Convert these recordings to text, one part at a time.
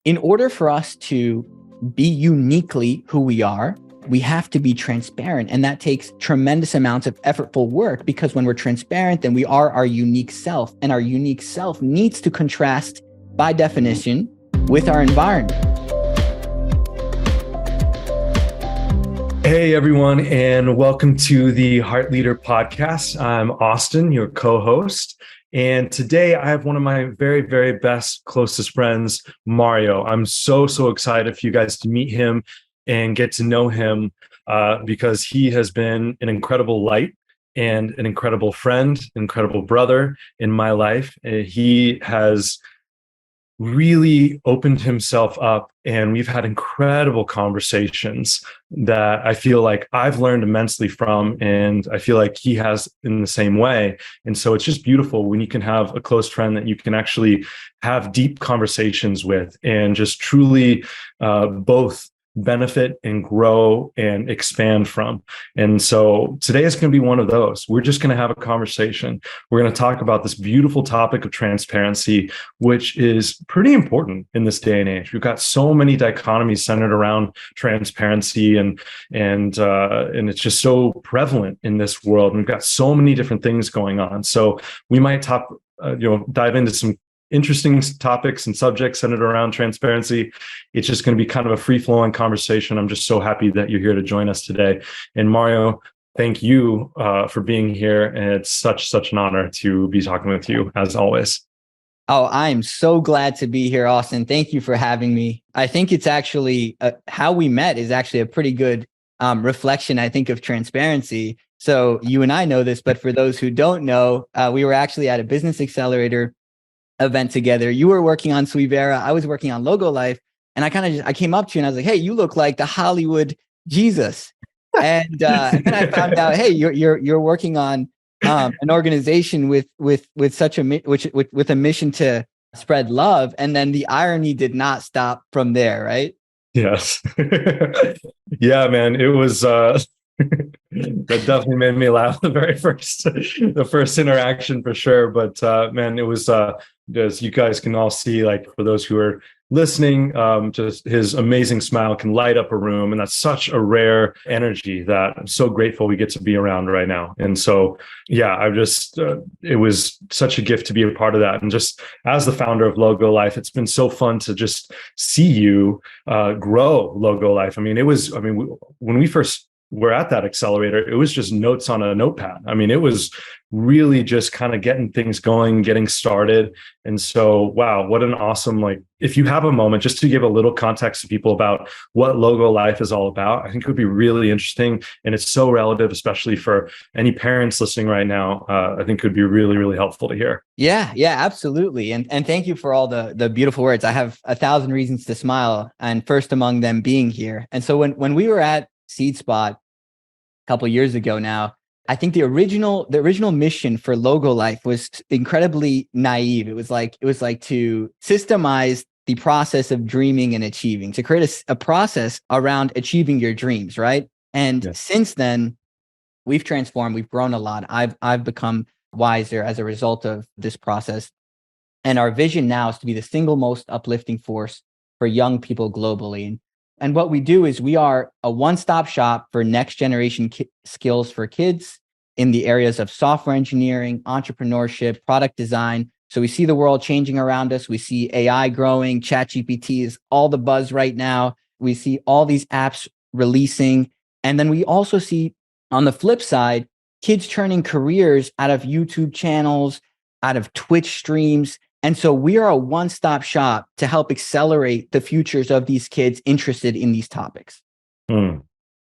In order for us to be uniquely who we are, we have to be transparent. And that takes tremendous amounts of effortful work, because when we're transparent, then we are our unique self. And our unique self needs to contrast, by definition, with our environment. Hey, everyone, and welcome to the Heart Leader Podcast. I'm Austin, your co-host. And today I have one of my very, very best, closest friends, Mario. I'm so excited for you guys to meet him and get to know him because he has been an incredible light and an incredible friend, incredible brother in my life. He has really opened himself up, and we've had incredible conversations that I feel like I've learned immensely from, and I feel like he has in the same way. And so it's just beautiful when you can have a close friend that you can actually have deep conversations with and just truly both benefit and grow and expand from. And so today is going to be one of those. We're just going to have a conversation. We're going to talk about this beautiful topic of transparency, which is pretty important in this day and age. We've got so many dichotomies centered around transparency, and it's just so prevalent in this world. We've got so many different things going on. So we might dive into some interesting topics and subjects centered around transparency. It's just going to be kind of a free-flowing conversation. I'm just so happy that you're here to join us today. And Mario, thank you for being here. And it's such an honor to be talking with you, as always. Oh, I'm so glad to be here, Austin. Thank you for having me. I think it's actually how we met is actually a pretty good reflection, I think, of transparency. So you and I know this, but for those who don't know, we were actually at a business accelerator event together. You were working on Suivera. I was working on LogoLife. And I came up to you and I was like, hey, you look like the Hollywood Jesus. And then I found out, hey, you're working on an organization with a mission to spread love. And then the irony did not stop from there, right? Yes. Yeah, man. It was that definitely made me laugh the first interaction for sure. But man, it was as you guys can all see, like for those who are listening, just his amazing smile can light up a room, and that's such a rare energy that I'm so grateful we get to be around right now. And so, yeah, it was such a gift to be a part of that. And just as the founder of LogoLife, it's been so fun to just see you grow LogoLife. When we first were at that accelerator, it was just notes on a notepad. I mean, it was really just kind of getting things going, getting started. And so, wow, what an awesome, if you have a moment just to give a little context to people about what LogoLife is all about, I think it would be really interesting. And it's so relative, especially for any parents listening right now. I think it would be really, really helpful to hear. Yeah, absolutely. And thank you for all the beautiful words. I have 1,000 reasons to smile, and first among them being here. And so when we were at Seed Spot a couple of years ago now, I think the original mission for LogoLife was incredibly naive. It was like to systemize the process of dreaming and achieving, to create a process around achieving your dreams, right? And Yes. Since then, we've transformed, we've grown a lot. I've become wiser as a result of this process. And our vision now is to be the single most uplifting force for young people globally. And what we do is we are a one-stop shop for next generation skills for kids in the areas of software engineering, entrepreneurship, product design. So we see the world changing around us. We see AI growing. ChatGPT is all the buzz right now. We see all these apps releasing. And then we also see, on the flip side, kids turning careers out of YouTube channels, out of Twitch streams. And so we are a one-stop shop to help accelerate the futures of these kids interested in these topics.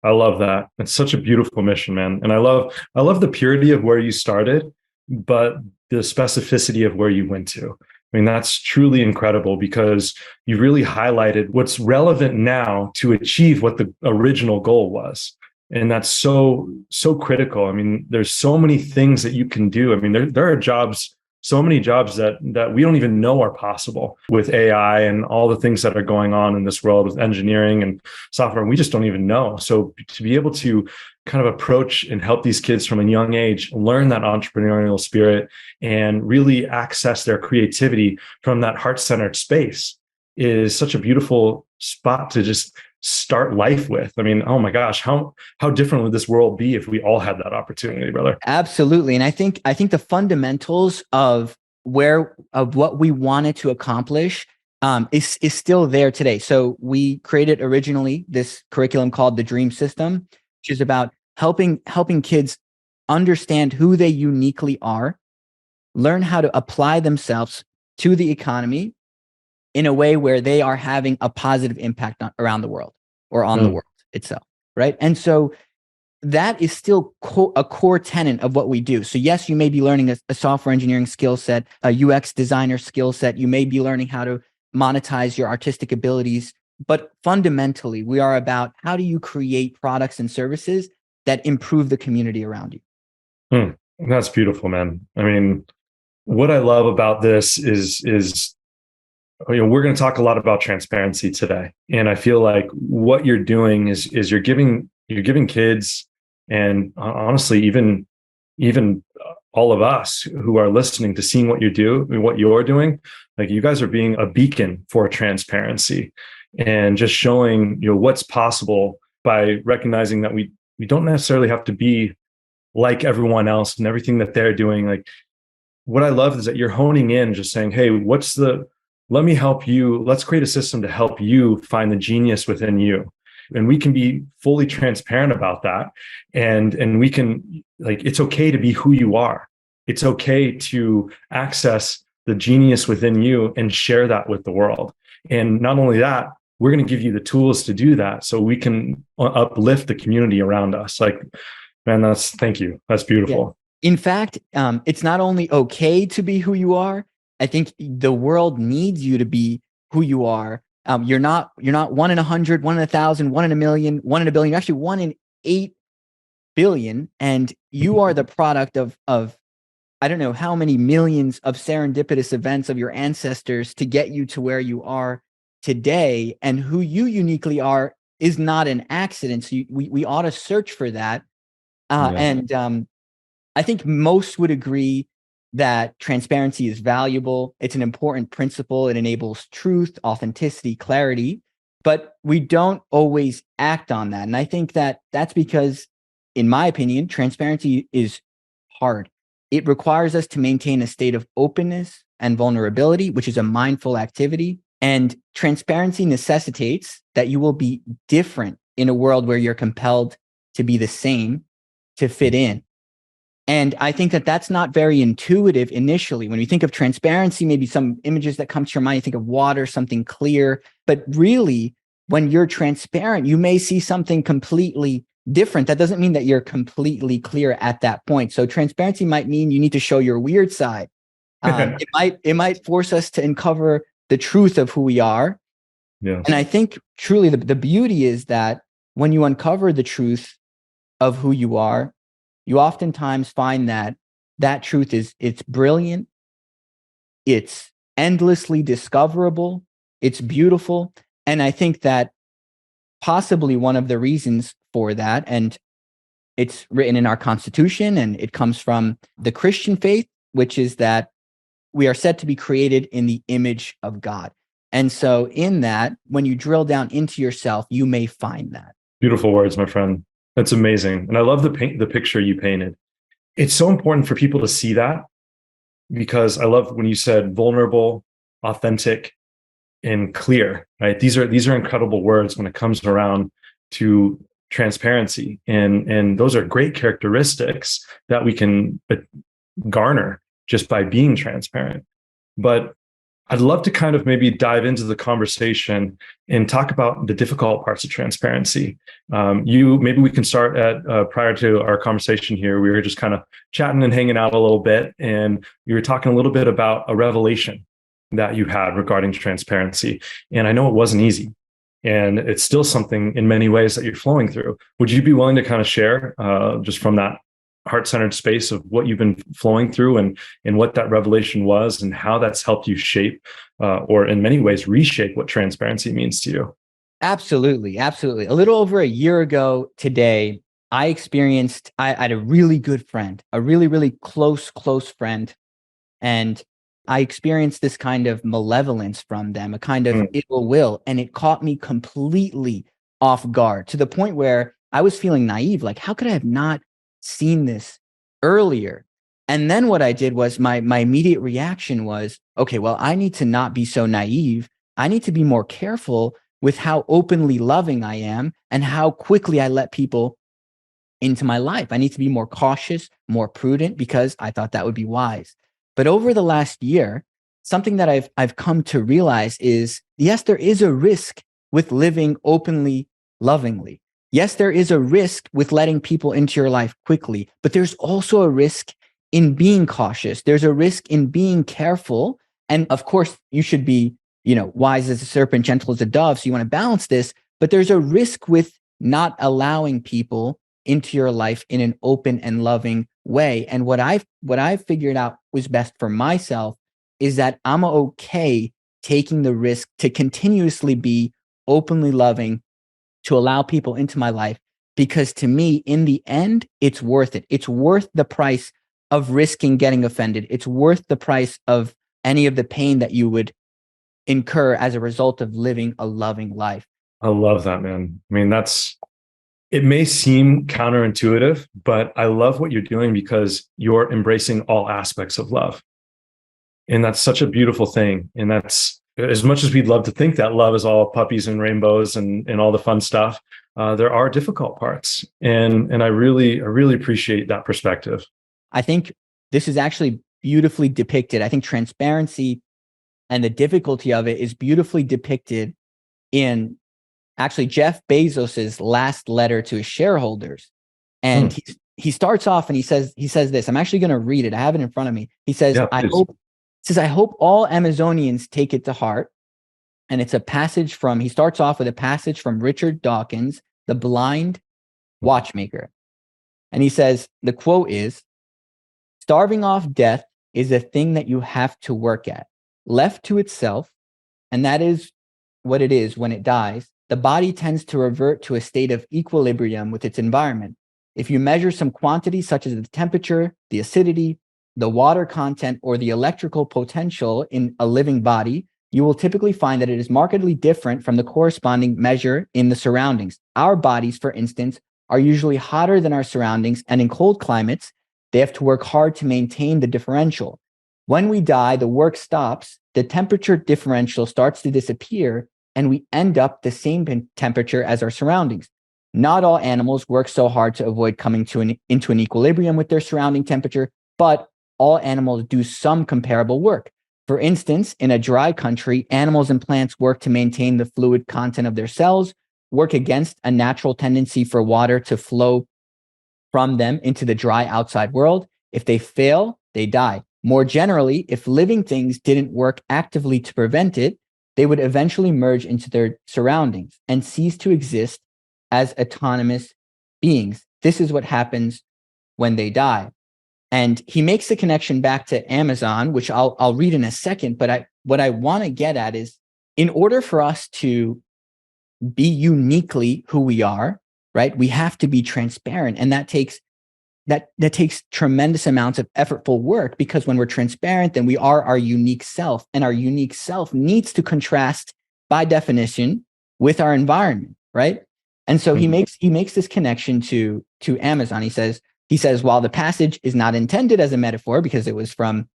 I love that. It's such a beautiful mission, man. And I love the purity of where you started, but the specificity of where you went to. I mean, that's truly incredible because you really highlighted what's relevant now to achieve what the original goal was. And that's so critical. I mean, there's so many things that you can do. I mean, there are jobs, so many jobs that we don't even know are possible with AI and all the things that are going on in this world with engineering and software. We just don't even know. So to be able to kind of approach and help these kids from a young age learn that entrepreneurial spirit and really access their creativity from that heart-centered space is such a beautiful spot to just start life with. I mean, oh my gosh, how different would this world be if we all had that opportunity, brother? Absolutely. And I think the fundamentals of what we wanted to accomplish is still there today. So we created originally this curriculum called the Dream System, which is about helping kids understand who they uniquely are, learn how to apply themselves to the economy in a way where they are having a positive impact around the world or on the Mm. world itself, right? And so that is still a core tenet of what we do. So yes, you may be learning a software engineering skill set, a UX designer skill set. You may be learning how to monetize your artistic abilities, but fundamentally, we are about how do you create products and services that improve the community around you. Mm. That's beautiful, man. I mean, what I love about this is we're going to talk a lot about transparency today, and I feel like what you're doing is you're giving kids, and honestly even all of us who are listening to seeing what you're doing, like you guys are being a beacon for transparency and just showing what's possible by recognizing that we don't necessarily have to be like everyone else and everything that they're doing. Like what I love is that you're honing in, just saying, hey, let me help you. Let's create a system to help you find the genius within you. And we can be fully transparent about that. And we can, like, it's okay to be who you are. It's okay to access the genius within you and share that with the world. And not only that, we're going to give you the tools to do that so we can uplift the community around us. Like, man, thank you. That's beautiful. In fact, it's not only okay to be who you are. I think the world needs you to be who you are. You're not 1 in 100, 1 in 1,000, 1 in a million, 1 in a billion. You're actually 1 in 8 billion, and you are the product of I don't know how many millions of serendipitous events of your ancestors to get you to where you are today. And who you uniquely are is not an accident. So we ought to search for that. Yeah. And I think most would agree that transparency is valuable. It's an important principle. It enables truth, authenticity, clarity, but we don't always act on that. And I think that that's because, in my opinion, transparency is hard. It requires us to maintain a state of openness and vulnerability, which is a mindful activity. And transparency necessitates that you will be different in a world where you're compelled to be the same to fit in. And I think that that's not very intuitive initially. When you think of transparency, maybe some images that come to your mind, you think of water, something clear. But really, when you're transparent, you may see something completely different. That doesn't mean that you're completely clear at that point. So transparency might mean you need to show your weird side. It might force us to uncover the truth of who we are. Yes. And I think truly the beauty is that when you uncover the truth of who you are, you oftentimes find that that truth it's brilliant, it's endlessly discoverable, it's beautiful. And I think that possibly one of the reasons for that, and it's written in our Constitution and it comes from the Christian faith, which is that we are said to be created in the image of God. And so in that, when you drill down into yourself, you may find that. Beautiful words, my friend. That's amazing. And I love the picture you painted. It's so important for people to see that, because I love when you said vulnerable, authentic, and clear, right? These are incredible words when it comes around to transparency. And those are great characteristics that we can garner just by being transparent. But I'd love to kind of maybe dive into the conversation and talk about the difficult parts of transparency. Maybe we can start at prior to our conversation here. We were just kind of chatting and hanging out a little bit, and you were talking a little bit about a revelation that you had regarding transparency. And I know it wasn't easy, and it's still something in many ways that you're flowing through. Would you be willing to kind of share just from that heart-centered space of what you've been flowing through and what that revelation was and how that's helped you shape or in many ways reshape what transparency means to you? Absolutely. Absolutely. A little over a year ago today, I had a really good friend, a really, really close friend. And I experienced this kind of malevolence from them, a kind of Mm. ill will, and it caught me completely off guard to the point where I was feeling naive. Like, how could I have not seen this earlier? And then what I did was my immediate reaction was, okay, well, I need to not be so naive. I need to be more careful with how openly loving I am and how quickly I let people into my life. I need to be more cautious, more prudent, because I thought that would be wise. But over the last year, something that I've come to realize is, yes, there is a risk with living openly, lovingly. Yes, there is a risk with letting people into your life quickly, but there's also a risk in being cautious. There's a risk in being careful. And of course, you should be, wise as a serpent, gentle as a dove. So you want to balance this, but there's a risk with not allowing people into your life in an open and loving way. And what I've figured out was best for myself is that I'm okay taking the risk to continuously be openly loving, to allow people into my life, because to me, in the end, it's worth it. It's worth the price of risking getting offended. It's worth the price of any of the pain that you would incur as a result of living a loving life. I love that, man. I mean, it may seem counterintuitive, but I love what you're doing because you're embracing all aspects of love. And that's such a beautiful thing. And that's, as much as we'd love to think that love is all puppies and rainbows and all the fun stuff, there are difficult parts. And I really appreciate that perspective. I think this is actually beautifully depicted. I think transparency and the difficulty of it is beautifully depicted in actually Jeff Bezos's last letter to his shareholders. And Hmm. he starts off and he says this. I'm actually going to read it. I have it in front of me. He says, Yeah, please. I hope all Amazonians take it to heart. And it's a passage from, he starts off with a passage from Richard Dawkins, the blind watchmaker. And he says, the quote is, starving off death is a thing that you have to work at. Left to itself, and that is what it is when it dies, the body tends to revert to a state of equilibrium with its environment. If you measure some quantity such as the temperature, the acidity, the water content, or the electrical potential in a living body, you will typically find that it is markedly different from the corresponding measure in the surroundings. Our bodies, for instance, are usually hotter than our surroundings, and in cold climates, they have to work hard to maintain the differential. When we die, the work stops, the temperature differential starts to disappear, and we end up the same temperature as our surroundings. Not all animals work so hard to avoid coming into an equilibrium with their surrounding temperature, but all animals do some comparable work. For instance, in a dry country, animals and plants work to maintain the fluid content of their cells, work against a natural tendency for water to flow from them into the dry outside world. If they fail, they die. More generally, if living things didn't work actively to prevent it, they would eventually merge into their surroundings and cease to exist as autonomous beings. This is what happens when they die. And he makes the connection back to Amazon, which I'll read in a second. But what I want to get at is, in order for us to be uniquely who we are, right, we have to be transparent, and that takes tremendous amounts of effortful work, because when we're transparent, then we are our unique self, and our unique self needs to contrast by definition with our environment, right? And so he makes this connection to Amazon. He says while the passage is not intended as a metaphor, because it was from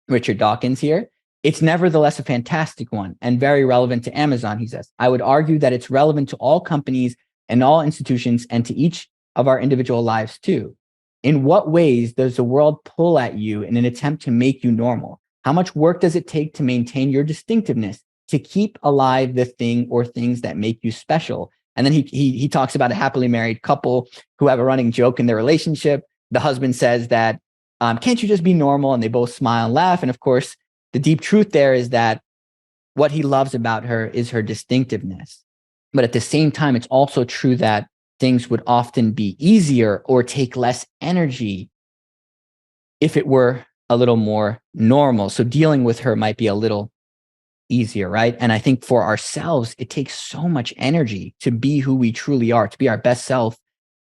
Richard Dawkins here, it's nevertheless a fantastic one and very relevant to Amazon. He says, I would argue that it's relevant to all companies and all institutions, and to each of our individual lives too. In what ways does the world pull at you in an attempt to make you normal? How much work does it take to maintain your distinctiveness, to keep alive the thing or things that make you special? And then he talks about a happily married couple who have a running joke in their relationship. The husband says that, can't you just be normal? And they both smile and laugh. And of course, the deep truth there is that what he loves about her is her distinctiveness. But at the same time, it's also true that things would often be easier or take less energy if it were a little more normal. So dealing with her might be a little easier, right? And I think for ourselves, it takes so much energy to be who we truly are, to be our best self.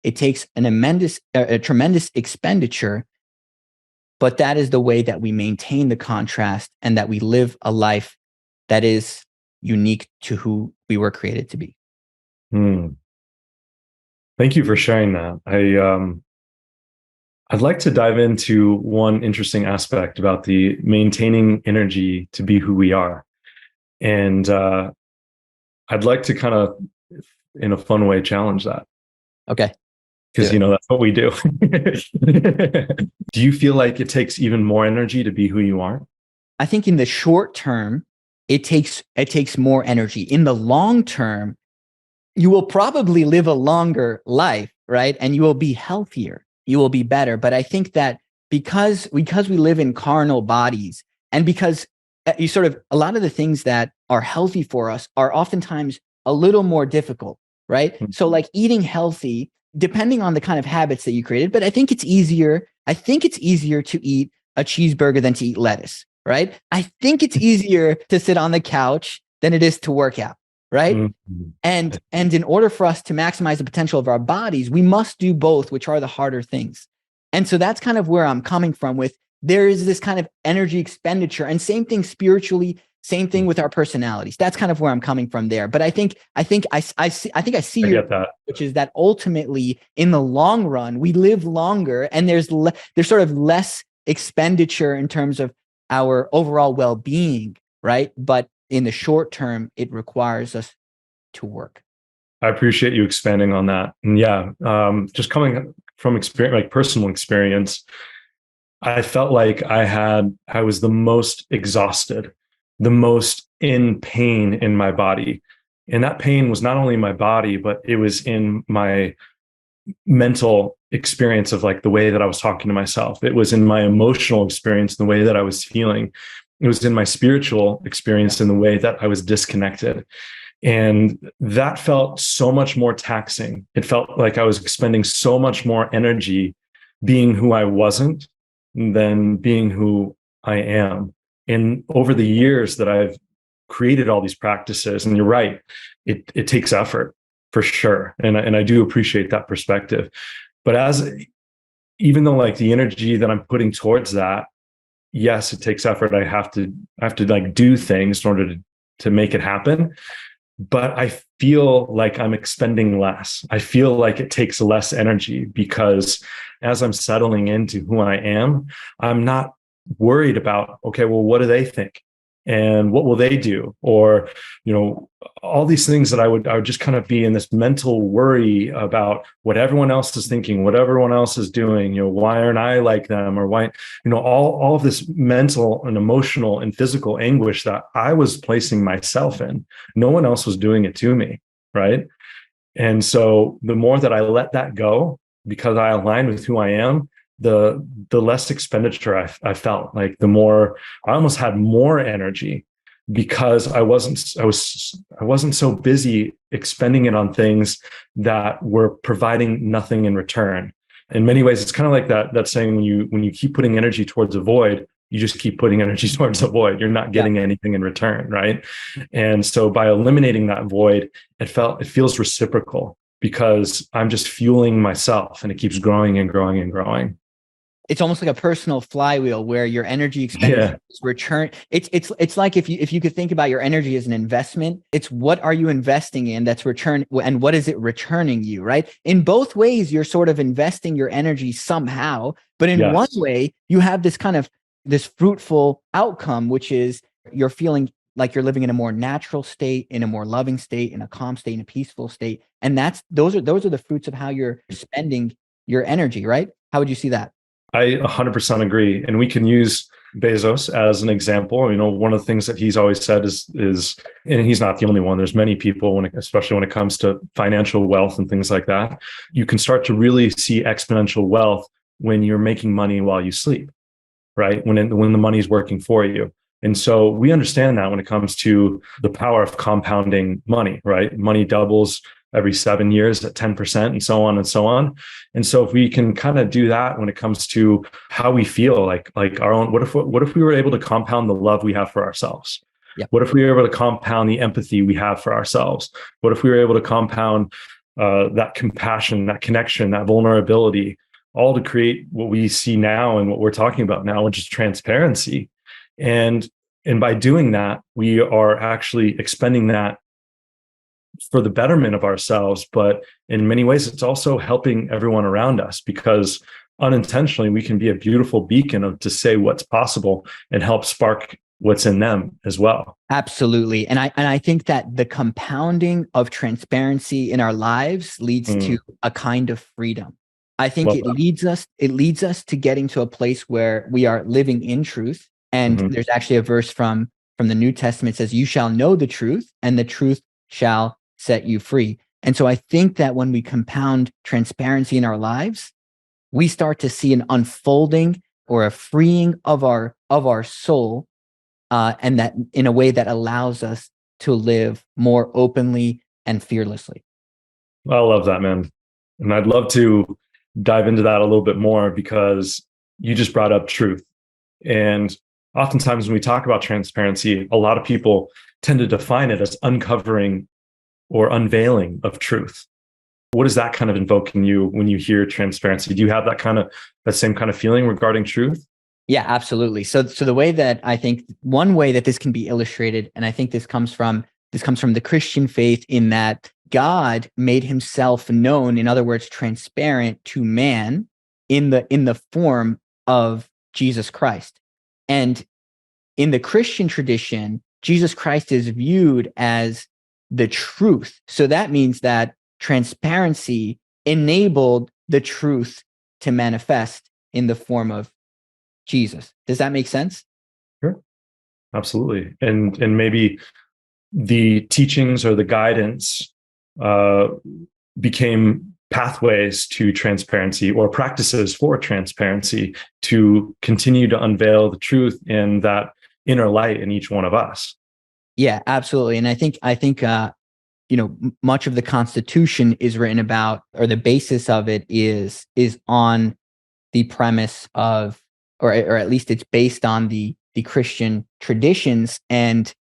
It takes a tremendous expenditure. but that is the way that we maintain the contrast and that we live a life that is unique to who we were created to be. Thank you for sharing that. I'd like to dive into one interesting aspect about the maintaining energy to be who we are. And I'd like to kind of, in a fun way, challenge that. Okay. Because, that's what we do. Do you feel like it takes even more energy to be who you are? I think in the short term, it takes more energy. In the long term, you will probably live a longer life, right? And you will be healthier. You will be better. But I think that because we live in carnal bodies, and because a lot of the things that are healthy for us are oftentimes a little more difficult, right? Mm-hmm. So like eating healthy, depending on the kind of habits that you created, but I think it's easier to eat a cheeseburger than to eat lettuce, right? I think it's easier to sit on the couch than it is to work out, right? Mm-hmm. And in order for us to maximize the potential of our bodies, we must do both, which are the harder things. And so that's kind of where I'm coming from with, there is this kind of energy expenditure, and same thing spiritually, same thing with our personalities. That's kind of where I'm coming from there. But I think I see your point, which is that ultimately in the long run, we live longer, and there's sort of less expenditure in terms of our overall well-being, right? But in the short term, it requires us to work. I appreciate you expanding on that. And yeah, just coming from experience, like personal experience, I felt like I was the most exhausted, the most in pain in my body. And that pain was not only in my body, but it was in my mental experience of like the way that I was talking to myself. It was in my emotional experience, the way that I was feeling. It was in my spiritual experience in the way that I was disconnected. And that felt so much more taxing. It felt like I was expending so much more energy being who I wasn't than being who I am. And over the years that I've created all these practices, and you're right, it takes effort for sure. And I do appreciate that perspective. But even though like the energy that I'm putting towards that, yes, it takes effort. I have to like do things in order to make it happen. But I feel like I'm expending less. I feel like it takes less energy because as I'm settling into who I am, I'm not worried about, okay, well, what do they think? And what will they do? Or, all these things that I would just kind of be in this mental worry about what everyone else is thinking, what everyone else is doing, why aren't I like them? Or why, all of this mental and emotional and physical anguish that I was placing myself in. No one else was doing it to me, right? And so the more that I let that go, because I aligned with who I am, the less expenditure I felt. Like the more, I almost had more energy because I wasn't so busy expending it on things that were providing nothing in return. In many ways, it's kind of like that saying, when you keep putting energy towards a void, you just keep putting energy towards a void. You're not getting anything in return, right? And so by eliminating that void, it feels reciprocal because I'm just fueling myself, and it keeps growing and growing and growing. It's almost like a personal flywheel where your energy expenditure is return. It's like if you could think about your energy as an investment, it's what are you investing in that's return, and what is it returning you, right? In both ways, you're sort of investing your energy somehow, but in one way, you have this fruitful outcome, which is you're feeling like you're living in a more natural state, in a more loving state, in a calm state, in a peaceful state. And those are the fruits of how you're spending your energy, right? How would you see that? I 100% agree. And we can use Bezos as an example. One of the things that he's always said is, and he's not the only one, there's many people, especially when it comes to financial wealth and things like that, you can start to really see exponential wealth when you're making money while you sleep, right? When the money's working for you. And so we understand that when it comes to the power of compounding money, right? Money doubles every 7 years at 10% and so on and so on. And so if we can kind of do that when it comes to how we feel, like our own, what if we were able to compound the love we have for ourselves? Yeah. What if we were able to compound the empathy we have for ourselves? What if we were able to compound that compassion, that connection, that vulnerability? all to create what we see now and what we're talking about now, which is transparency. And by doing that, we are actually expending that for the betterment of ourselves. But in many ways, it's also helping everyone around us, because unintentionally, we can be a beautiful beacon to say what's possible and help spark what's in them as well. Absolutely. And I think that the compounding of transparency in our lives leads to a kind of freedom. I think Love it that. leads us to getting to a place where we are living in truth. And there's actually a verse from the New Testament that says, "You shall know the truth, and the truth shall set you free." And so I think that when we compound transparency in our lives, we start to see an unfolding or a freeing of our soul, and that in a way that allows us to live more openly and fearlessly. I love that, man. And I'd love to dive into that a little bit more, because you just brought up truth. And oftentimes when we talk about transparency, a lot of people tend to define it as uncovering or unveiling of truth. What is that kind of invoke in you when you hear transparency? Do you have that same kind of feeling regarding truth? Yeah, absolutely. So the way that I think, one way that this can be illustrated, and I think this comes from the Christian faith, in that God made himself known, in other words, transparent to man in the form of Jesus Christ. And in the Christian tradition, Jesus Christ is viewed as the truth. So that means that transparency enabled the truth to manifest in the form of Jesus. Does that make sense? Sure. Absolutely. And maybe the teachings or the guidance became pathways to transparency, or practices for transparency, to continue to unveil the truth in that inner light in each one of us. Yeah, absolutely. And I think much of the Constitution is written about, or the basis of it is on the premise of, or at least it's based on the Christian traditions. And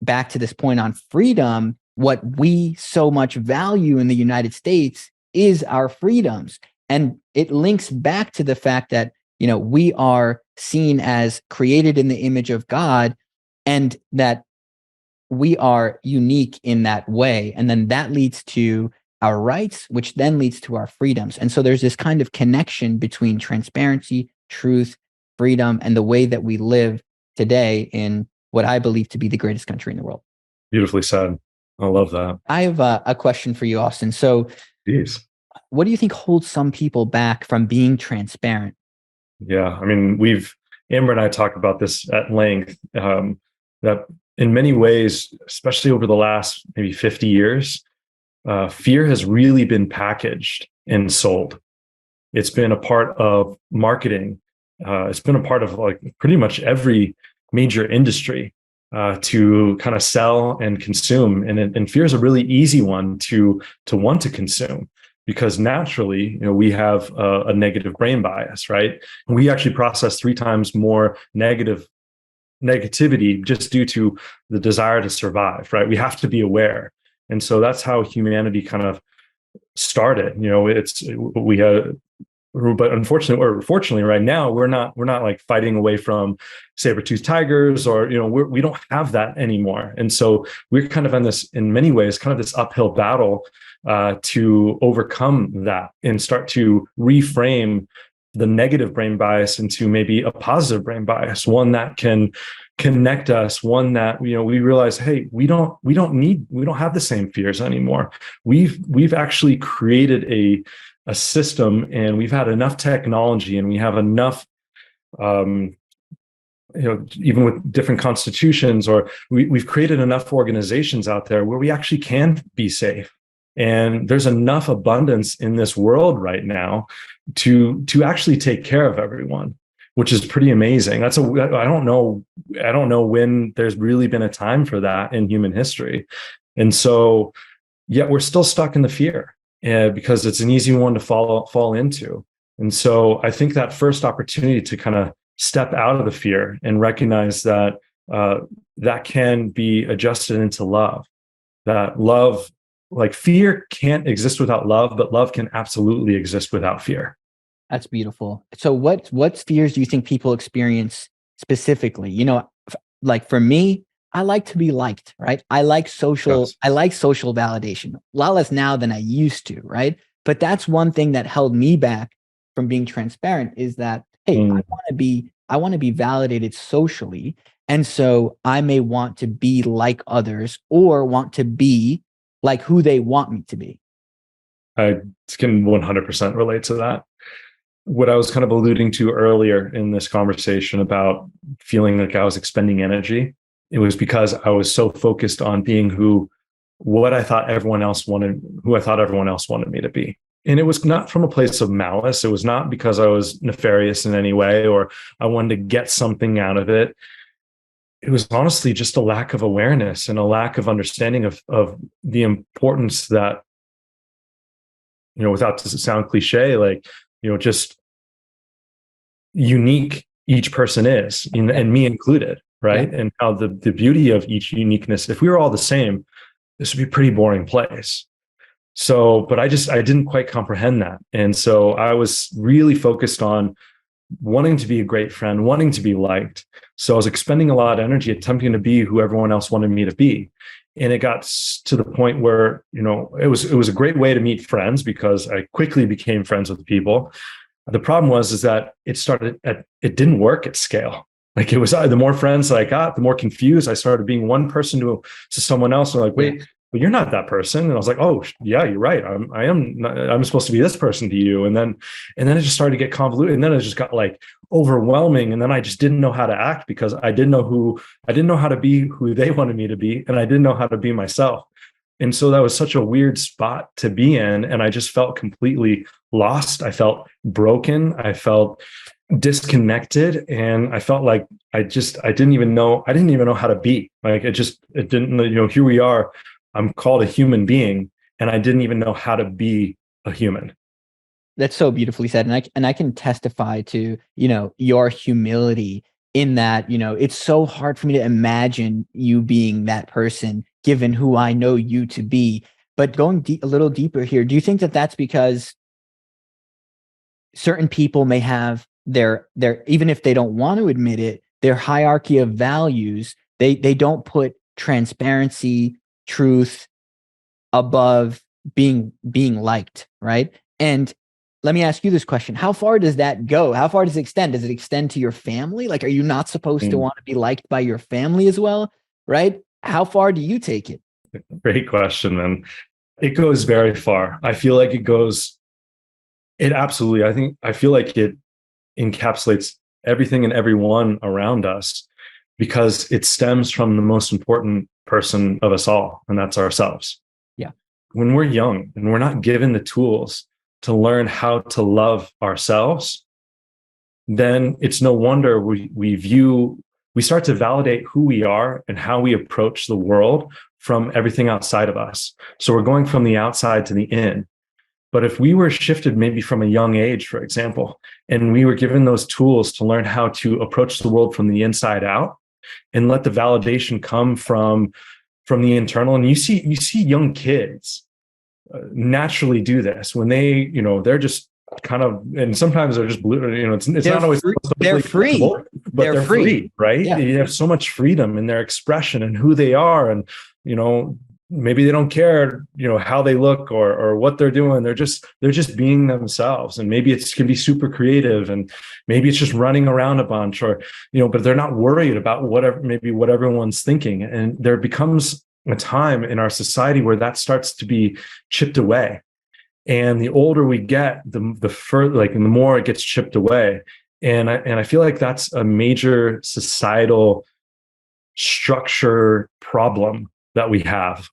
back to this point on freedom, what we so much value in the United States is our freedoms. And it links back to the fact that, we are seen as created in the image of God, and that we are unique in that way. And then that leads to our rights, which then leads to our freedoms. And so there's this kind of connection between transparency, truth, freedom, and the way that we live today in what I believe to be the greatest country in the world. Beautifully said. I love that. I have a question for you, Austin. So, Jeez. what do you think holds some people back from being transparent? Yeah. I mean, Amber and I talk about this at length, that in many ways, especially over the last maybe 50 years, fear has really been packaged and sold. It's been a part of marketing. It's been a part of pretty much every major industry, to kind of sell and consume. And fear is a really easy one to want to consume, because naturally, we have a negative brain bias, right? And we actually process 3 times more negativity just due to the desire to survive, right? We have to be aware. And so that's how humanity kind of started. But unfortunately, or fortunately, right now we're not like fighting away from saber-toothed tigers, or we don't have that anymore. And so we're kind of in many ways, kind of this uphill battle to overcome that and start to reframe the negative brain bias into maybe a positive brain bias, one that can connect us, one that we realize, hey, we don't have the same fears anymore. We've actually created a system, and we've had enough technology, and we have enough, even with different constitutions, or we've created enough organizations out there where we actually can be safe. And there's enough abundance in this world right now to actually take care of everyone, which is pretty amazing. I don't know when there's really been a time for that in human history. And so, yet we're still stuck in the fear, because it's an easy one to fall into. And so I think that first opportunity to kind of step out of the fear and recognize that that can be adjusted into love, that love, like fear can't exist without love, but love can absolutely exist without fear. That's beautiful. So what fears do you think people experience specifically? Like for me, I like to be liked, right? Yes. I like social validation. A lot less now than I used to, right? But that's one thing that held me back from being transparent is that, hey, Mm. I want to be validated socially. And so I may want to be like others or want to be like who they want me to be. I can 100% relate to that. What I was kind of alluding to earlier in this conversation about feeling like I was expending energy, it was because I was so focused on being what I thought everyone else wanted, who I thought everyone else wanted me to be. And it was not from a place of malice. It was not because I was nefarious in any way or I wanted to get something out of it. It was honestly just a lack of awareness and a lack of understanding of the importance that, without to sound cliche, like, just unique each person is, and me included, Yeah. right? And how the beauty of each uniqueness, if we were all the same, this would be a pretty boring place. So, but I didn't quite comprehend that. And so I was really focused on wanting to be a great friend, wanting to be liked. So I was expending a lot of energy attempting to be who everyone else wanted me to be. And it got to the point where, it was a great way to meet friends because I quickly became friends with people. The problem is that it didn't work at scale. Like it was the more friends that I got, the more confused I started being one person to someone else. And like, Yeah. wait, but you're not that person. And I was like, oh yeah, you're right. I'm supposed to be this person to you. And then it just started to get convoluted. And then it just got like overwhelming. And then I just didn't know how to act because I didn't know how to be who they wanted me to be. And I didn't know how to be myself. And so that was such a weird spot to be in. And I just felt completely lost. I felt broken. I felt disconnected. And I felt like I didn't even know how to be. Like it didn't, here we are. I'm called a human being and I didn't even know how to be a human. That's so beautifully said. And I can testify to, your humility in that, it's so hard for me to imagine you being that person given who I know you to be. But going a little deeper here, do you think that that's because certain people may have their even if they don't want to admit it, their hierarchy of values, they don't put transparency, truth, above being liked, right? And let me ask you this question. How far does that go? How far does it extend? Does it extend to your family? Like, are you not supposed to want to be liked by your family as well? Right? How far do you take it? Great question. And it goes very far. I feel like it absolutely, I feel like it encapsulates everything and everyone around us because it stems from the most important person of us all, and that's ourselves. Yeah. When we're young and we're not given the tools to learn how to love ourselves, then it's no wonder we start to validate who we are and how we approach the world from everything outside of us. So we're going from the outside to the in. But if we were shifted maybe from a young age, for example, and we were given those tools to learn how to approach the world from the inside out and let the validation come from the internal, and you see young kids naturally do this when they're just kind of, and sometimes they're just it's not always they're free, but they're free, right? Yeah. They have so much freedom in their expression and who they are, and maybe they don't care how they look or what they're doing. They're just being themselves, and maybe it can be super creative, and maybe it's just running around a bunch, or but they're not worried about what everyone's thinking. And there becomes a time in our society where that starts to be chipped away, and the older we get, the further, like, and the more it gets chipped away. And I feel like that's a major societal structure problem that we have,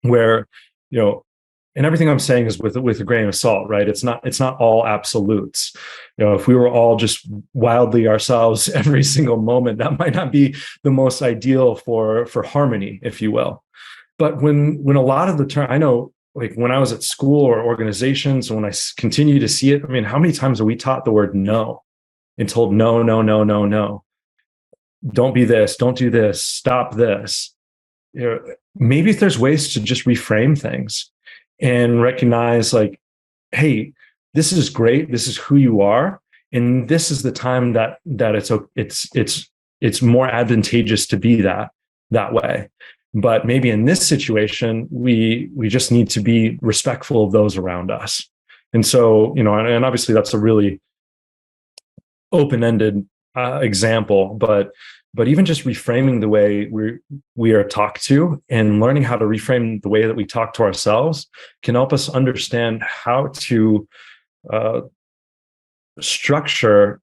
where and everything I'm saying is with a grain of salt, right? It's not all absolutes. If we were all just wildly ourselves every single moment, that might not be the most ideal for harmony, if you will. But when a lot of the term, I know, like when I was at school or organizations, when I continue to see it, I mean, how many times are we taught the word no and told no, no, no, no, no, don't be this, don't do this, stop this. Maybe if there's ways to just reframe things and recognize, like, hey, this is great. This is who you are. And this is the time that it's more advantageous to be that way. But maybe in this situation, we just need to be respectful of those around us. And so, and obviously that's a really open-ended example, but even just reframing the way we are talked to and learning how to reframe the way that we talk to ourselves can help us understand how to structure,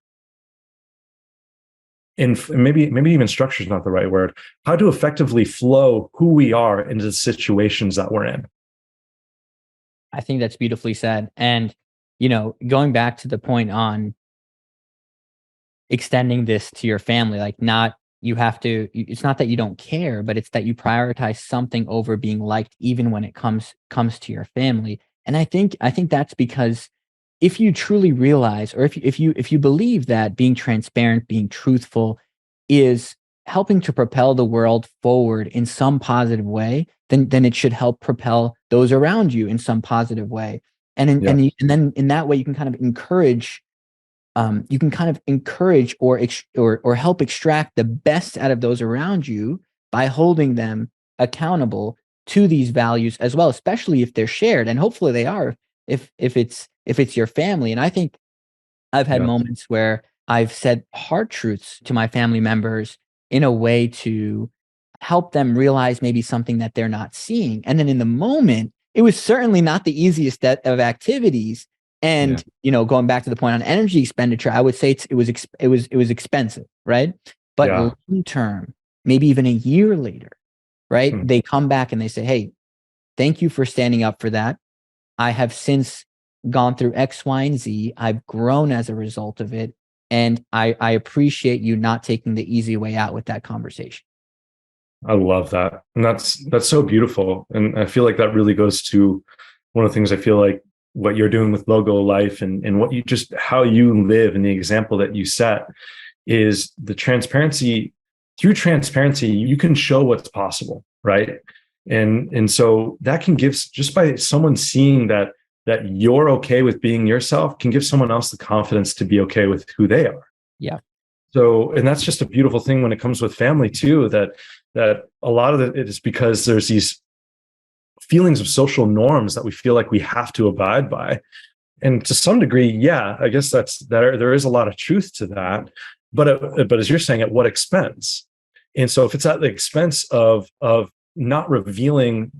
and maybe even structure is not the right word, how to effectively flow who we are into the situations that we're in. I think that's beautifully said. And, going back to the point on extending this to your family, like it's not that you don't care, but it's that you prioritize something over being liked, even when it comes to your family. And I think that's because if you truly realize, or if you believe that being transparent, being truthful is helping to propel the world forward in some positive way, then it should help propel those around you in some positive way. And then in that way, you can kind of encourage or help extract the best out of those around you by holding them accountable to these values as well, especially if they're shared, and hopefully they are, if it's your family. And I think I've had moments where I've said hard truths to my family members in a way to help them realize maybe something that they're not seeing. And then in the moment, it was certainly not the easiest of activities. And going back to the point on energy expenditure, I would say it was expensive, right? But long term, maybe even a year later, right? They come back and they say, "Hey, thank you for standing up for that. I have since gone through X, Y, and Z. I've grown as a result of it. And I appreciate you not taking the easy way out with that conversation." I love that. And that's so beautiful. And I feel like that really goes to one of the things I feel like what you're doing with LogoLife and what how you live and the example that you set is the transparency. Through transparency, you can show what's possible, right? And so that can give, just by someone seeing that you're okay with being yourself, can give someone else the confidence to be okay with who they are. Yeah. So, and that's just a beautiful thing when it comes with family too, that a lot of it is because there's these feelings of social norms that we feel like we have to abide by. And to some degree, I guess there is a lot of truth to that. But as you're saying, at what expense? And so if it's at the expense of not revealing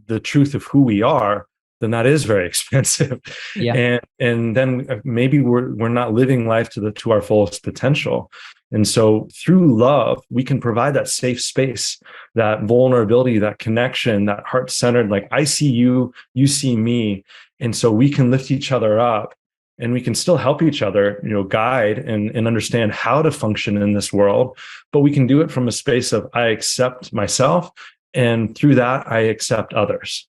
the truth of who we are, then that is very expensive. Yeah. And then maybe we're not living life to our fullest potential. And so through love, we can provide that safe space, that vulnerability, that connection, that heart-centered, like, I see you, you see me. And so we can lift each other up, and we can still help each other, guide and understand how to function in this world. But we can do it from a space of, I accept myself, and through that, I accept others.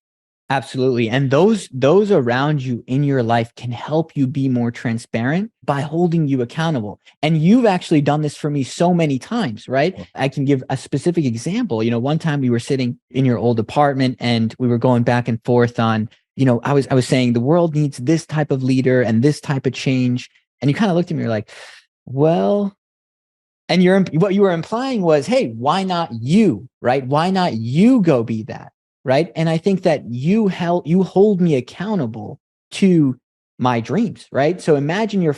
Absolutely. And those around you in your life can help you be more transparent by holding you accountable. And you've actually done this for me so many times, right? I can give a specific example. One time we were sitting in your old apartment and we were going back and forth on, I was saying the world needs this type of leader and this type of change. And you kind of looked at me, you're like, well, and what you were implying was, hey, why not you, right? Why not you go be that? Right. And I think that you hold me accountable to my dreams. Right. So imagine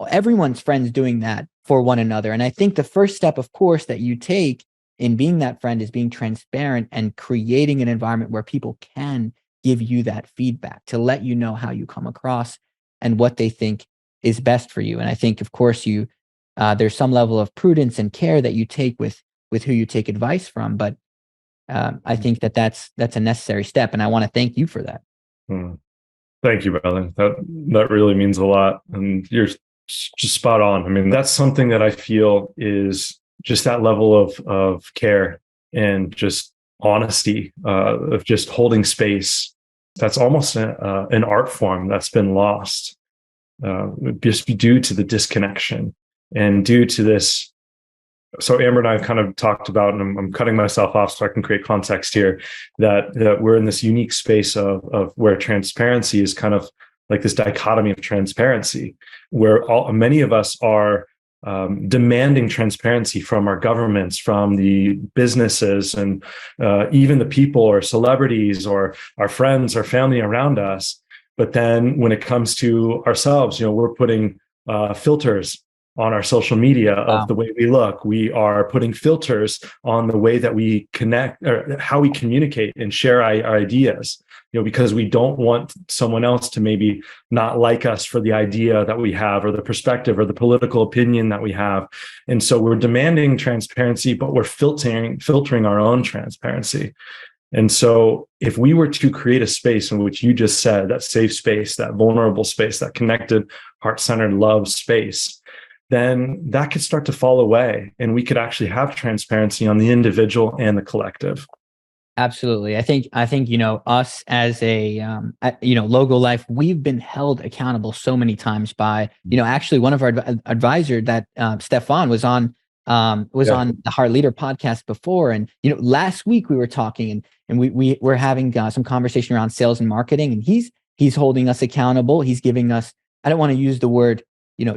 everyone's friends doing that for one another. And I think the first step, of course, that you take in being that friend is being transparent and creating an environment where people can give you that feedback to let you know how you come across and what they think is best for you. And I think, of course, there's some level of prudence and care that you take with who you take advice from. But I think that's a necessary step, and I want to thank you for that. Thank you, brother. That really means a lot, and you're just spot on. I mean, that's something that I feel is just that level of care and just honesty, of just holding space. That's almost an art form that's been lost, just due to the disconnection and due to this. So Amber and I have kind of talked about, and I'm cutting myself off so I can create context here, that we're in this unique space of where transparency is kind of like this dichotomy of transparency, where many of us are demanding transparency from our governments, from the businesses, and even the people or celebrities or our friends or family around us. But then when it comes to ourselves, we're putting filters on our social media of the way we look. We are putting filters on the way that we connect or how we communicate and share our ideas, because we don't want someone else to maybe not like us for the idea that we have or the perspective or the political opinion that we have. And so we're demanding transparency, but we're filtering our own transparency. And so if we were to create a space in which you just said, that safe space, that vulnerable space, that connected, heart-centered love space, then that could start to fall away, and we could actually have transparency on the individual and the collective. Absolutely. I think, us as a, LogoLife, we've been held accountable so many times by, actually one of our advisor that Stefan was on the Heart Leader podcast before. And, last week we were talking and we were having some conversation around sales and marketing, and he's holding us accountable. He's giving us, I don't want to use the word,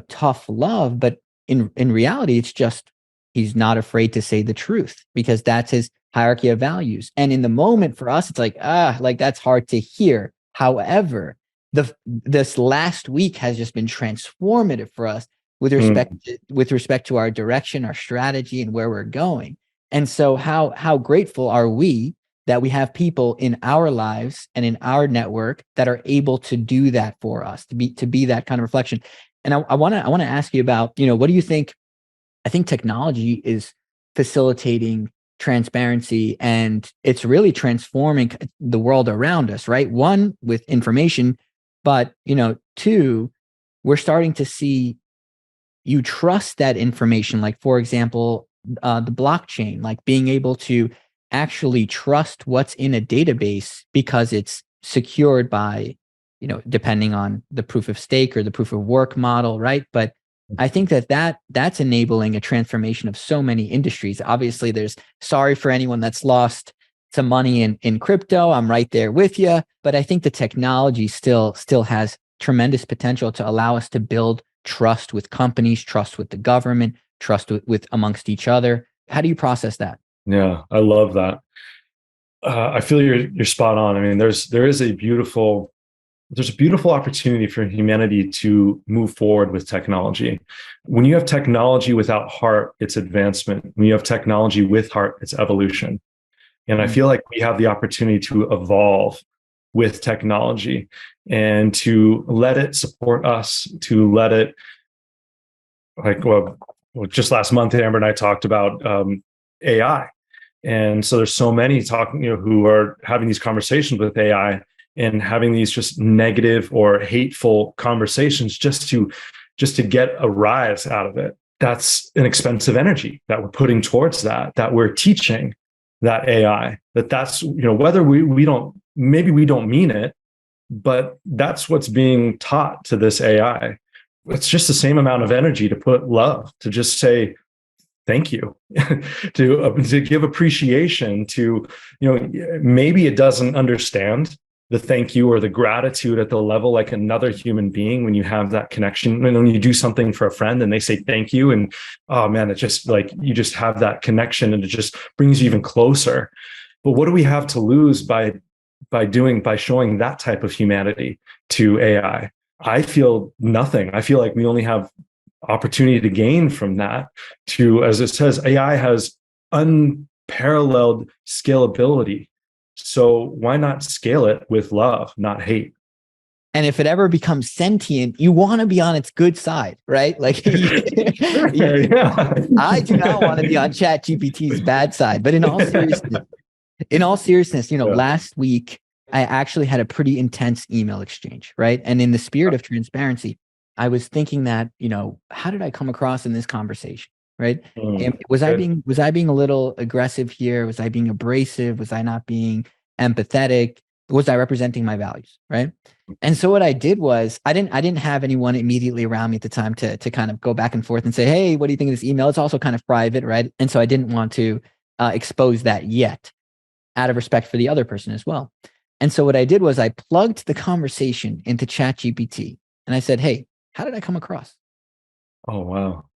tough love, but in reality, it's just, he's not afraid to say the truth because that's his hierarchy of values. And in the moment for us, it's like that's hard to hear. However, this last week has just been transformative for us with respect to our direction, our strategy, and where we're going. And so how grateful are we that we have people in our lives and in our network that are able to do that for us, to be that kind of reflection. And I want to ask you about, what do you think? I think technology is facilitating transparency, and it's really transforming the world around us, right? One, with information, but, two, we're starting to see you trust that information. Like, for example, the blockchain, like being able to actually trust what's in a database because it's secured by, depending on the proof of stake or the proof of work model, right? But I think that's enabling a transformation of so many industries. Obviously, sorry for anyone that's lost some money in crypto. I'm right there with you. But I think the technology still has tremendous potential to allow us to build trust with companies, trust with the government, trust with amongst each other. How do you process that? Yeah, I love that. I feel you're spot on. I mean, there's a beautiful opportunity for humanity to move forward with technology. When you have technology without heart, it's advancement. When you have technology with heart, it's evolution. And I feel like we have the opportunity to evolve with technology and to let it support us, to let it, just last month, Amber and I talked about AI. And so there's so many who are having these conversations with AI and having these just negative or hateful conversations just to get a rise out of it. That's an expensive energy that we're putting towards that we're teaching that AI, that's, whether we don't mean it, but that's what's being taught to this AI. It's just the same amount of energy to put love, to just say, thank you, to give appreciation to, maybe it doesn't understand the thank you or the gratitude at the level like another human being. When you have that connection, and when you do something for a friend and they say thank you, and oh man, it just like you just have that connection and it just brings you even closer. But what do we have to lose by showing that type of humanity to AI? I feel nothing. I feel like we only have opportunity to gain from that. As it says, AI has unparalleled scalability. So why not scale it with love, not hate? And if it ever becomes sentient, you want to be on its good side, right? Like, I do not want to be on ChatGPT's bad side. But in all seriousness, last week I actually had a pretty intense email exchange, right? And in the spirit of transparency, I was thinking that, how did I come across in this conversation? Right. And was I being a little aggressive here? Was I being abrasive? Was I not being empathetic? Was I representing my values? Right. And so what I did was I didn't have anyone immediately around me at the time to kind of go back and forth and say, hey, what do you think of this email? It's also kind of private. Right. And so I didn't want to expose that yet, out of respect for the other person as well. And so what I did was I plugged the conversation into ChatGPT and I said, hey, how did I come across? Oh, wow.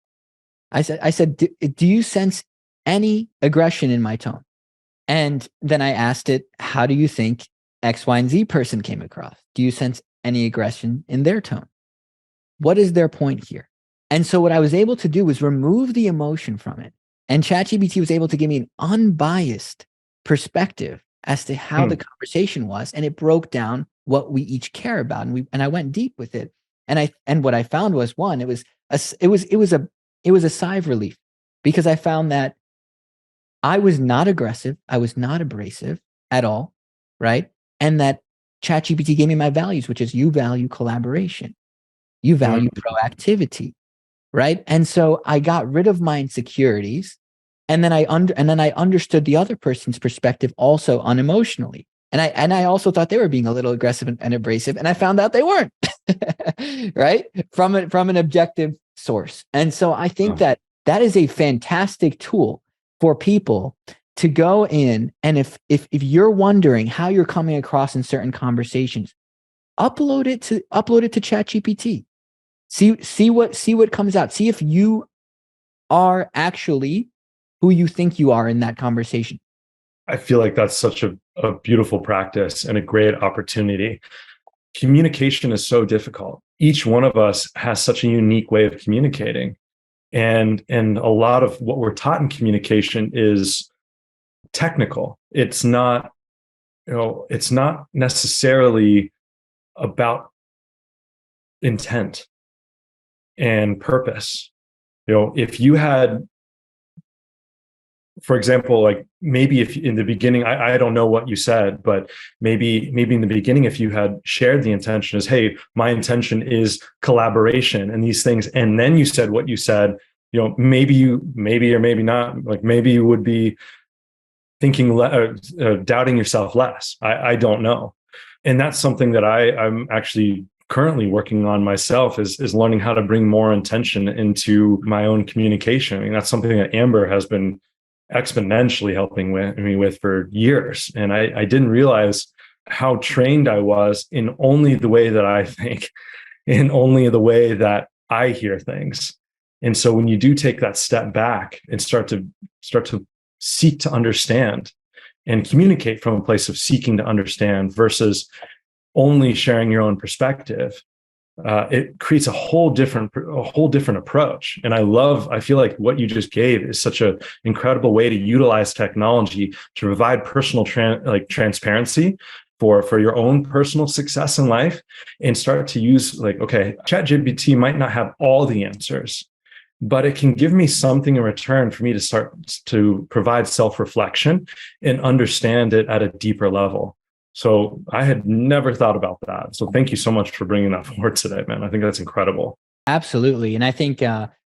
I said, do you sense any aggression in my tone? And then I asked it, how do you think X, Y, and Z person came across? Do you sense any aggression in their tone? What is their point here? And so what I was able to do was remove the emotion from it. And ChatGPT was able to give me an unbiased perspective as to how the conversation was. And it broke down what we each care about. And I went deep with it. And what I found was, one, it was a sigh of relief, because I found that I was not aggressive. I was not abrasive at all. Right. And that ChatGPT gave me my values, which is you value collaboration. You value proactivity, right? And so I got rid of my insecurities, and then I understood the other person's perspective also unemotionally. And I also thought they were being a little aggressive and abrasive, and I found out they weren't, right? From an objective source. And so I think that is a fantastic tool for people to go in, and if you're wondering how you're coming across in certain conversations, upload it to ChatGPT. See what comes out. See if you are actually who you think you are in that conversation. I feel like that's such a beautiful practice and a great opportunity. Communication is so difficult. Each one of us has such a unique way of communicating. And a lot of what we're taught in communication is technical. It's not, it's not necessarily about intent and purpose. If you had, for example, like maybe if in the beginning, I don't know what you said, but maybe in the beginning, if you had shared the intention as, hey, my intention is collaboration and these things, and then you said what you said, maybe or maybe not, like maybe you would be thinking, doubting yourself less. I don't know. And that's something that I'm actually currently working on myself, is learning how to bring more intention into my own communication. I mean, that's something that Amber has been exponentially helping me with for years. And I didn't realize how trained I was in only the way that I think, in only the way that I hear things. And so when you do take that step back and start to seek to understand and communicate from a place of seeking to understand versus only sharing your own perspective, it creates a whole different approach. And I feel like what you just gave is such an incredible way to utilize technology to provide personal transparency for your own personal success in life, and start to use, like, okay, ChatGPT might not have all the answers, but it can give me something in return for me to start to provide self-reflection and understand it at a deeper level. So I had never thought about that. So thank you so much for bringing that forward today, man. I think that's incredible. Absolutely. And I think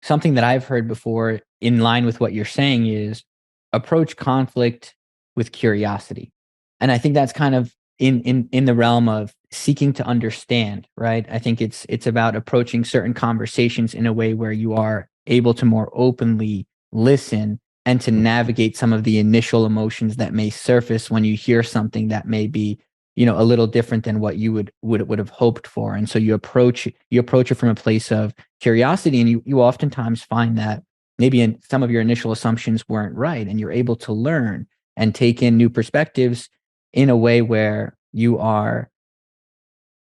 something that I've heard before in line with what you're saying is approach conflict with curiosity. And I think that's kind of in the realm of seeking to understand, right? I think it's about approaching certain conversations in a way where you are able to more openly listen and to navigate some of the initial emotions that may surface when you hear something that may be, a little different than what you would have hoped for. And so you approach it from a place of curiosity, and you oftentimes find that maybe some of your initial assumptions weren't right, and you're able to learn and take in new perspectives in a way where you are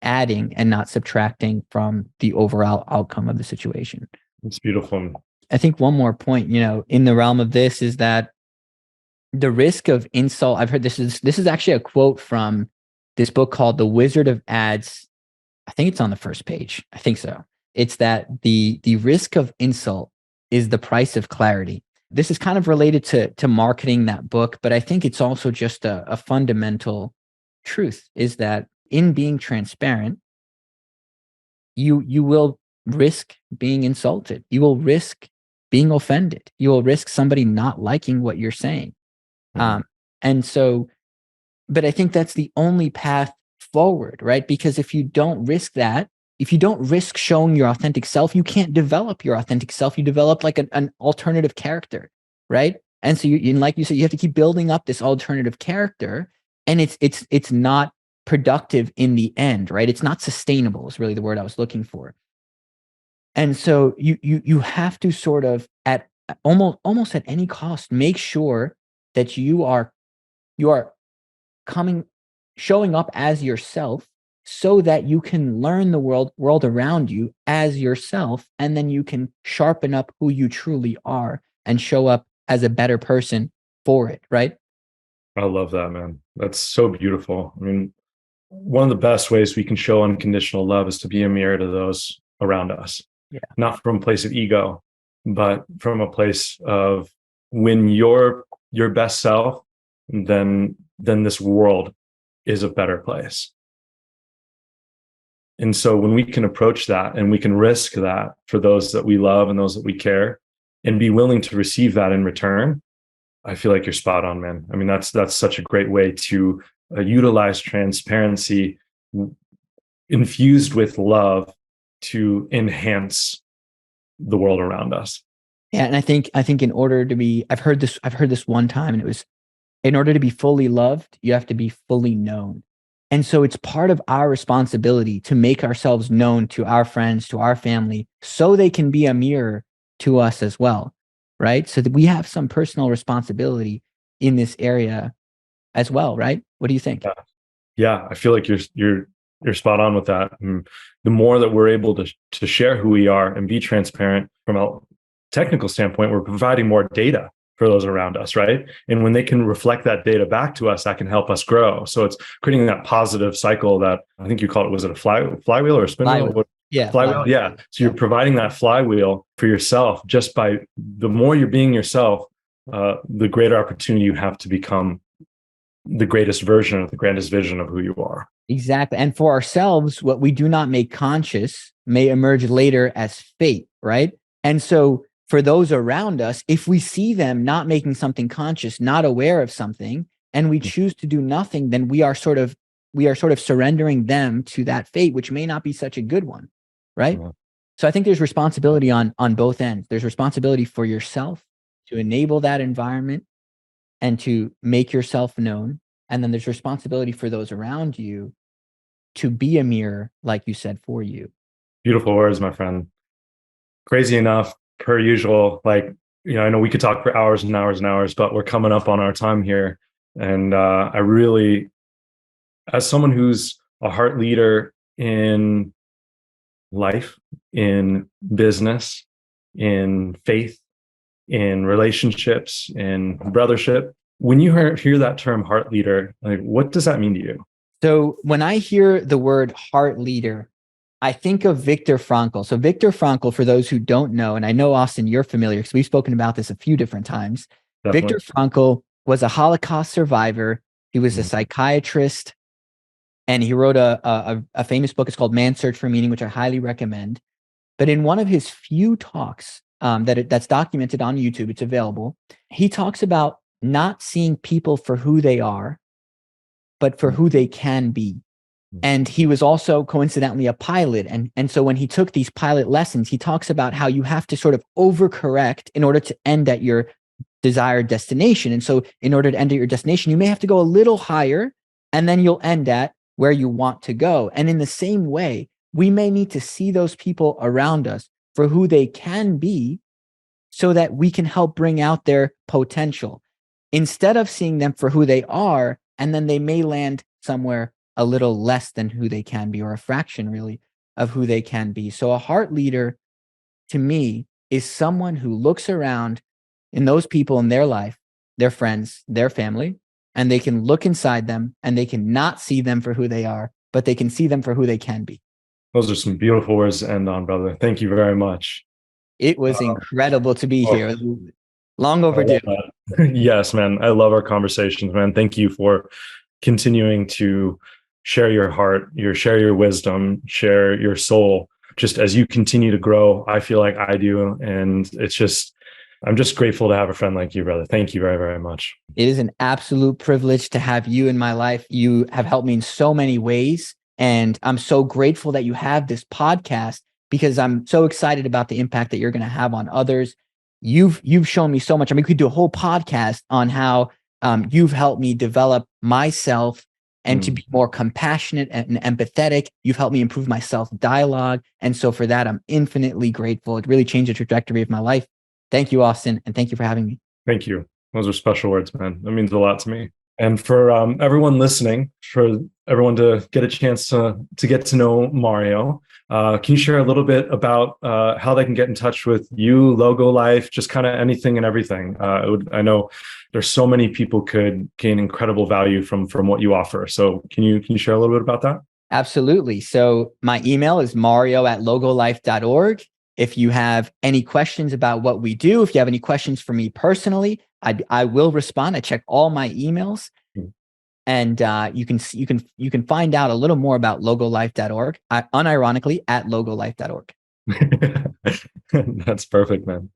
adding and not subtracting from the overall outcome of the situation. It's beautiful. I think one more point, in the realm of this, is that the risk of insult, I've heard this is actually a quote from this book called The Wizard of Ads. I think it's on the first page. I think so. It's that the risk of insult is the price of clarity. This is kind of related to marketing that book, but I think it's also just a fundamental truth, is that in being transparent, you will risk being insulted. You will risk being offended. You will risk somebody not liking what you're saying. And so, but I think that's the only path forward, right? Because if you don't risk that, if you don't risk showing your authentic self, you can't develop your authentic self. You develop like an alternative character, right? And so like you said, you have to keep building up this alternative character, and it's not productive in the end, right? It's not sustainable is really the word I was looking for. And so you have to sort of at almost at any cost make sure that you are coming showing up as yourself so that you can learn the world around you as yourself, and then you can sharpen up who you truly are and show up as a better person for it, right? I love that, man. That's so beautiful. I mean, one of the best ways we can show unconditional love is to be a mirror to those around us, Yeah. not from a place of ego, but from a place of when you're your best self, then this world is a better place. And so when we can approach that and we can risk that for those that we love and those that we care and be willing to receive that in return, I feel like you're spot on, man. I mean, that's such a great way to utilize transparency infused with love to enhance the world around us. Yeah, and I think in order to be, I've heard this one time, and it was, in order to be fully loved, you have to be fully known. And so it's part of our responsibility to make ourselves known to our friends, to our family, so they can be a mirror to us as well, right? So that we have some personal responsibility in this area as well, right? What do you think? Yeah, I feel like you're spot on with that. And the more that we're able to share who we are and be transparent from a technical standpoint, we're providing more data for those around us, right? And when they can reflect that data back to us, that can help us grow. So it's creating that positive cycle that I think you call it, was it a flywheel or a spin wheel? Flywheel. Yeah. Flywheel. Yeah. So you're providing that flywheel for yourself just by the more you're being yourself, the greater opportunity you have to become the greatest version of the grandest vision of who you are. Exactly. And for ourselves, what we do not make conscious may emerge later as fate, right? And so for those around us, if we see them not making something conscious, not aware of something, and we choose to do nothing, then we are sort of surrendering them to that fate, which may not be such a good one, right? Yeah. So I think there's responsibility on both ends. There's responsibility for yourself to enable that environment and to make yourself known. And then there's responsibility for those around you to be a mirror, like you said, for you. Beautiful words, my friend. Crazy enough, per usual, like, I know we could talk for hours and hours and hours, but we're coming up on our time here. And I really, as someone who's a heart leader in life, in business, in faith, in relationships, in brothership, when you hear that term heart leader, like, what does that mean to you? So when I hear the word heart leader, I think of Viktor Frankl. So Viktor Frankl, for those who don't know, and I know, Austin, you're familiar because we've spoken about this a few different times. Definitely. Viktor Frankl was a Holocaust survivor. He was a psychiatrist, and he wrote a famous book. It's called Man's Search for Meaning, which I highly recommend. But in one of his few talks that's documented on YouTube, it's available, he talks about not seeing people for who they are, but for who they can be. And he was also coincidentally a pilot. And so when he took these pilot lessons, he talks about how you have to sort of overcorrect in order to end at your desired destination. And so in order to end at your destination, you may have to go a little higher, and then you'll end at where you want to go. And in the same way, we may need to see those people around us for who they can be so that we can help bring out their potential instead of seeing them for who they are. And then they may land somewhere a little less than who they can be, or a fraction really of who they can be. So a heart leader to me is someone who looks around in those people in their life, their friends, their family, and they can look inside them and they can not see them for who they are, but they can see them for who they can be. Those are some beautiful words to end on, brother. Thank you very much. It was incredible to be here. Long overdue. Yes, man. I love our conversations, man. Thank you for continuing to share your heart, share your wisdom, share your soul. Just as you continue to grow, I feel like I do. And I'm just grateful to have a friend like you, brother. Thank you very, very much. It is an absolute privilege to have you in my life. You have helped me in so many ways. And I'm so grateful that you have this podcast, because I'm so excited about the impact that you're going to have on others. You've shown me so much. I mean, we could do a whole podcast on how you've helped me develop myself and to be more compassionate and empathetic. You've helped me improve my self-dialogue. And so for that, I'm infinitely grateful. It really changed the trajectory of my life. Thank you, Austin. And thank you for having me. Thank you. Those are special words, man. That means a lot to me. And for everyone listening, for everyone to get a chance to get to know Mario, can you share a little bit about how they can get in touch with you, LogoLife, just kind of anything and everything? I know there's so many people could gain incredible value from what you offer. So can you share a little bit about that? Absolutely. So my email is mario@logolife.org. If you have any questions about what we do, if you have any questions for me personally, I will respond. I check all my emails, and you can find out a little more about logolife.org. Unironically, at logolife.org. That's perfect, man.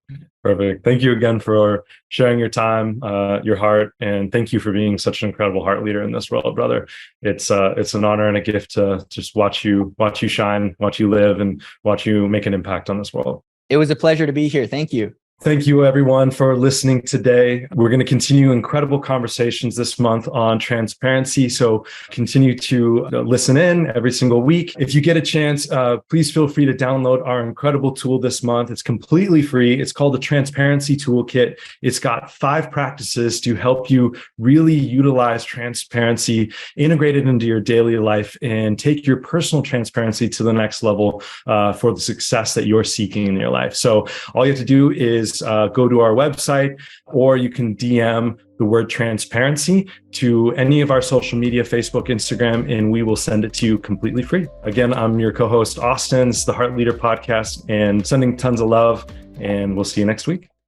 Perfect. Thank you again for sharing your time, your heart, and thank you for being such an incredible heart leader in this world, brother. It's an honor and a gift to just watch you shine, watch you live, and watch you make an impact on this world. It was a pleasure to be here. Thank you. Thank you, everyone, for listening today. We're going to continue incredible conversations this month on transparency. So continue to listen in every single week. If you get a chance, please feel free to download our incredible tool this month. It's completely free. It's called the Transparency Toolkit. It's got 5 practices to help you really utilize transparency, integrate it into your daily life, and take your personal transparency to the next level for the success that you're seeking in your life. So all you have to do is go to our website, or you can DM the word transparency to any of our social media, Facebook, Instagram, and we will send it to you completely free. Again, I'm your co-host, Austin. It's the Heart Leader Podcast, and sending tons of love, and we'll see you next week.